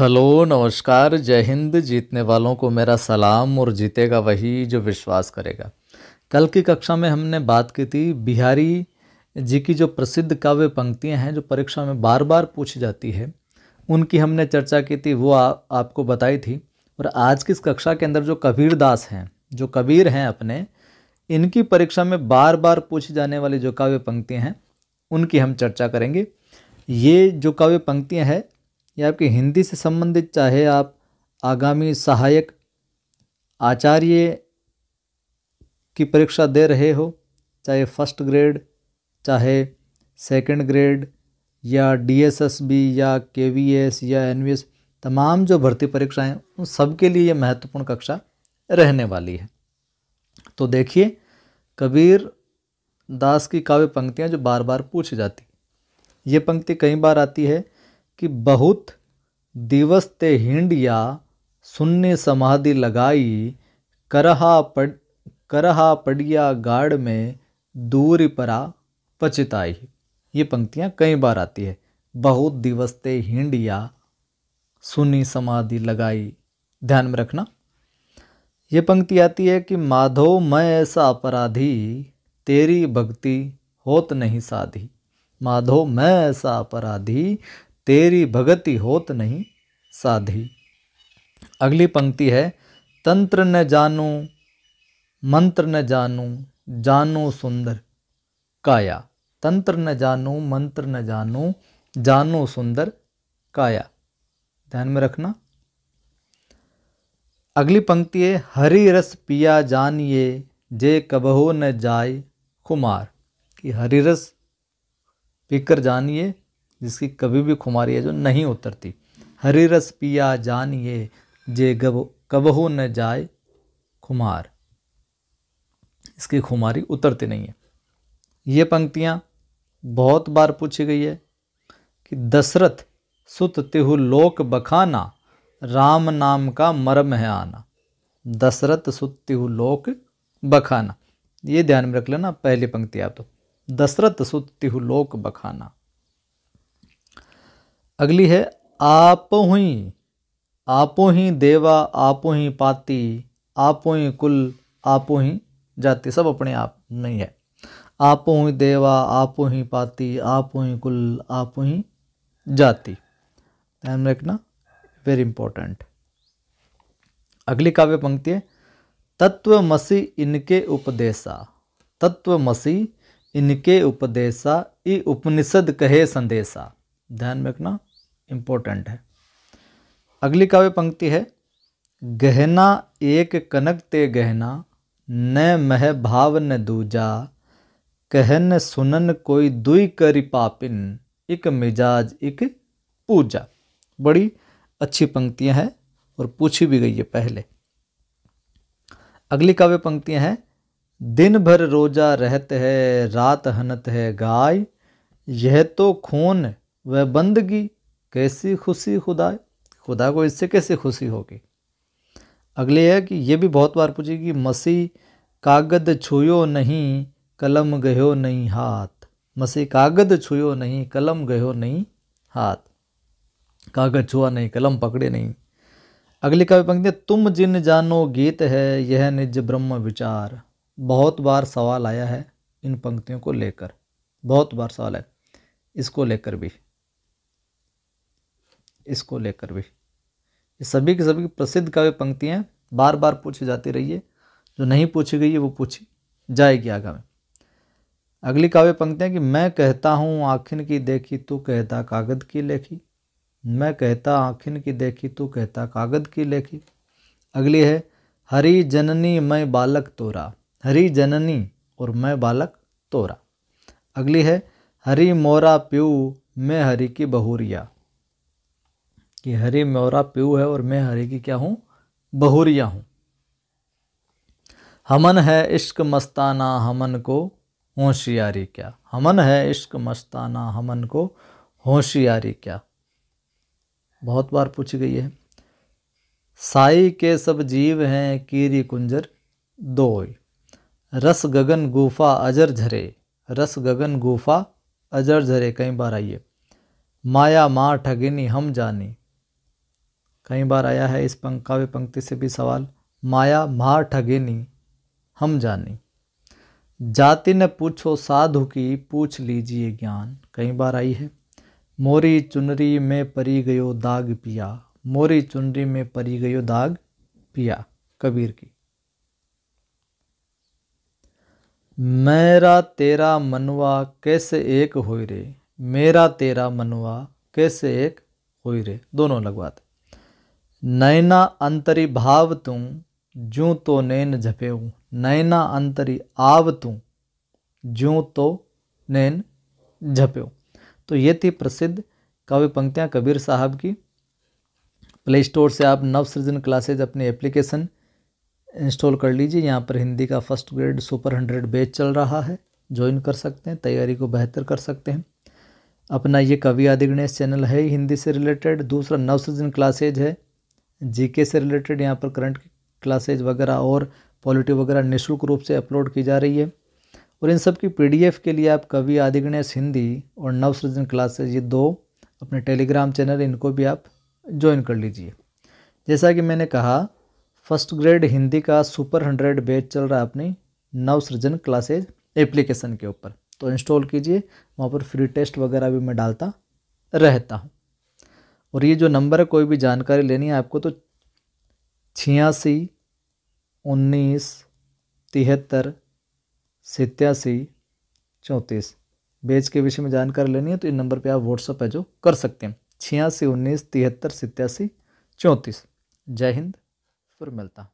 Hello नमस्कार जय हिंद। जीतने वालों को मेरा सलाम और जीतेगा वही जो विश्वास करेगा। कल की कक्षा में हमने बात की थी बिहारी जी की जो प्रसिद्ध काव्य पंक्तियां हैं जो परीक्षा में बार बार पूछी जाती है, उनकी हमने चर्चा की थी, वो आपको बताई थी। और आज की इस कक्षा के अंदर जो कबीर दास हैं, जो कबीर हैं अपने, इनकी परीक्षा में बार बार पूछी जाने वाली जो काव्य पंक्तियां हैं उनकी हम चर्चा करेंगे। ये जो काव्य पंक्तियां हैं ये आपकी हिंदी से संबंधित, चाहे आप आगामी सहायक आचार्य की परीक्षा दे रहे हो, चाहे फर्स्ट ग्रेड, चाहे सेकंड ग्रेड, या डीएसएसबी या केवीएस या एनवीएस, तमाम जो भर्ती परीक्षाएं उन सब के लिए ये महत्वपूर्ण कक्षा रहने वाली है। तो देखिए, कबीर दास की काव्य पंक्तियां जो बार बार पूछी जाती, ये पंक्ति कई बार आती है कि बहुत दिवस ते हिंडिया सुन्नी समाधि लगाई, करहा पड़िया गाड़ में दूरी परा पचिताई। ये पंक्तियां कई बार आती है। बहुत दिवस ते हिंडिया सुन्नी समाधि लगाई, ध्यान में रखना। ये पंक्ति आती है कि माधो मैं ऐसा अपराधी, तेरी भक्ति होत नहीं साधी। माधो मैं ऐसा अपराधी, तेरी भगति होत नहीं साधी। अगली पंक्ति है, तंत्र न जानू मंत्र न जानू, जानू सुंदर काया। तंत्र न जानू मंत्र न जानू, जानू सुंदर काया, ध्यान में रखना। अगली पंक्ति है, हरि रस पिया जानिए, जे कबहो न जाय खुमार। कि हरि रस पीकर जानिए, जिसकी कभी भी खुमारी है जो नहीं उतरती। हरि रस पिया जानिए, जे कबहू न जाए खुमार, इसकी खुमारी उतरती नहीं है। ये पंक्तियां बहुत बार पूछी गई है कि दशरथ सुत तिहु लोक बखाना, राम नाम का मर्म है आना। दशरथ सुत तिहु लोक बखाना, ये ध्यान में रख लेना पहली पंक्ति आप तो, दशरथ सुत तिहु लोक बखाना। अगली है, आपो ही देवा आपो ही पाती, आपो ही कुल आपो ही जाति। सब अपने आप नहीं है। आपो ही देवा आपो ही पाती, आपो ही कुल आपो ही जाति, ध्यान में रखना, वेरी इंपॉर्टेंट। अगली काव्य पंक्ति है, तत्वमसि इनके उपदेशा। तत्वमसि इनके उपदेशा, ई उपनिषद कहे संदेशा, ध्यान में रखना, इंपॉर्टेंट है। अगली काव्य पंक्ति है, गहना एक कनक ते गहना, न मह भाव न दूजा, कहन सुनन कोई दुई करी पापिन, इक मिजाज इक पूजा। बड़ी अच्छी पंक्तियां हैं और पूछी भी गई है पहले। अगली काव्य पंक्तियां हैं, दिन भर रोजा रहत है, रात हनत है गाय, यह तो खून वह बंदगी, कैसी खुशी खुदा। खुदा को इससे कैसे खुशी होगी। अगली है कि ये भी बहुत बार पूछेगी, मसीह कागद छुयो नहीं, कलम गयो नहीं हाथ। मसीह कागद छुयो नहीं, कलम गयो नहीं हाथ, कागज छुआ नहीं, कलम पकड़े नहीं। अगली काव्य पंक्ति, तुम जिन जानो गीत है, यह निज ब्रह्म विचार। बहुत बार सवाल आया है इन पंक्तियों को लेकर, बहुत बार सवाल है, इसको लेकर भी, इसको लेकर भी। ये सभी की सभी प्रसिद्ध काव्य पंक्तियां बार बार पूछी जाती रही है। जो नहीं पूछी गई है वो पूछी जाएगी आगामी। अगली काव्य पंक्तियां कि मैं कहता हूँ आखिन की देखी, तू कहता कागद की लेखी। मैं कहता आखिन की देखी, तू कहता कागद की लेखी। अगली है, हरि जननी मैं बालक तोरा। हरि जननी और मैं बालक तोरा। अगली है, हरि मोरा प्यू, मैं हरि की बहुरिया। कि हरि मोरा प्यू है और मैं हरि की क्या हूँ, बहुरिया हूँ। हमन है इश्क मस्ताना, हमन को होशियारी क्या। हमन है इश्क मस्ताना, हमन को होशियारी क्या, बहुत बार पूछी गई है। साई के सब जीव हैं, कीरी कुंजर दोय। रस गगन गुफा अजर झरे। रस गगन गुफा अजर झरे कई बार आई है। माया माँ ठगिनी हम जानी। कई बार आया है इस काव्य पंक्ति से भी सवाल। माया मार ठगेनी हम जानी। जाति न पूछो साधु की पूछ लीजिए ज्ञान, कई बार आई है। मोरी चुनरी में परी गयो दाग पिया, मोरी चुनरी में परी गयो दाग पिया, कबीर की। मेरा तेरा मनवा कैसे एक होई रे, मेरा तेरा मनवा कैसे एक होई रे, दोनों लगवाते। नैना अंतरी भाव तुम जूं तो नैन झपेऊ, नैना अंतरी आव तुम ज्यों तो नैन झपेऊ। तो ये थी प्रसिद्ध काव्य पंक्तियाँ कबीर साहब की। प्ले स्टोर से आप नवसृजन क्लासेज अपनी एप्लीकेशन इंस्टॉल कर लीजिए। यहाँ पर हिंदी का फर्स्ट ग्रेड सुपर 100 बैच चल रहा है, ज्वाइन कर सकते हैं, तैयारी को बेहतर कर सकते हैं। अपना ये कवि आदि गणेश चैनल है हिंदी से रिलेटेड। दूसरा नवसृजन क्लासेज है जीके से रिलेटेड, यहाँ पर करंट क्लासेज वगैरह और पॉलिटी वगैरह निःशुल्क रूप से अपलोड की जा रही है। और इन सब की पीडीएफ के लिए आप कवि आदि गणेश हिंदी और नवसृजन क्लासेज, ये दो अपने टेलीग्राम चैनल, इनको भी आप ज्वाइन कर लीजिए। जैसा कि मैंने कहा, फर्स्ट ग्रेड हिंदी का सुपर 100 बैच चल रहा है अपनी नवसृजन क्लासेज एप्लीकेशन के ऊपर, तो इंस्टॉल कीजिए। वहाँ पर फ्री टेस्ट वगैरह भी मैं डालता रहता हूँ। और ये जो नंबर है, कोई भी जानकारी लेनी है आपको तो 86 19 73 87 34 बैच के विषय में जानकारी लेनी है तो इन नंबर पे आप व्हाट्सअप है जो कर सकते हैं, 86 19 73 87 34। जय हिंद, फिर मिलता हूँ।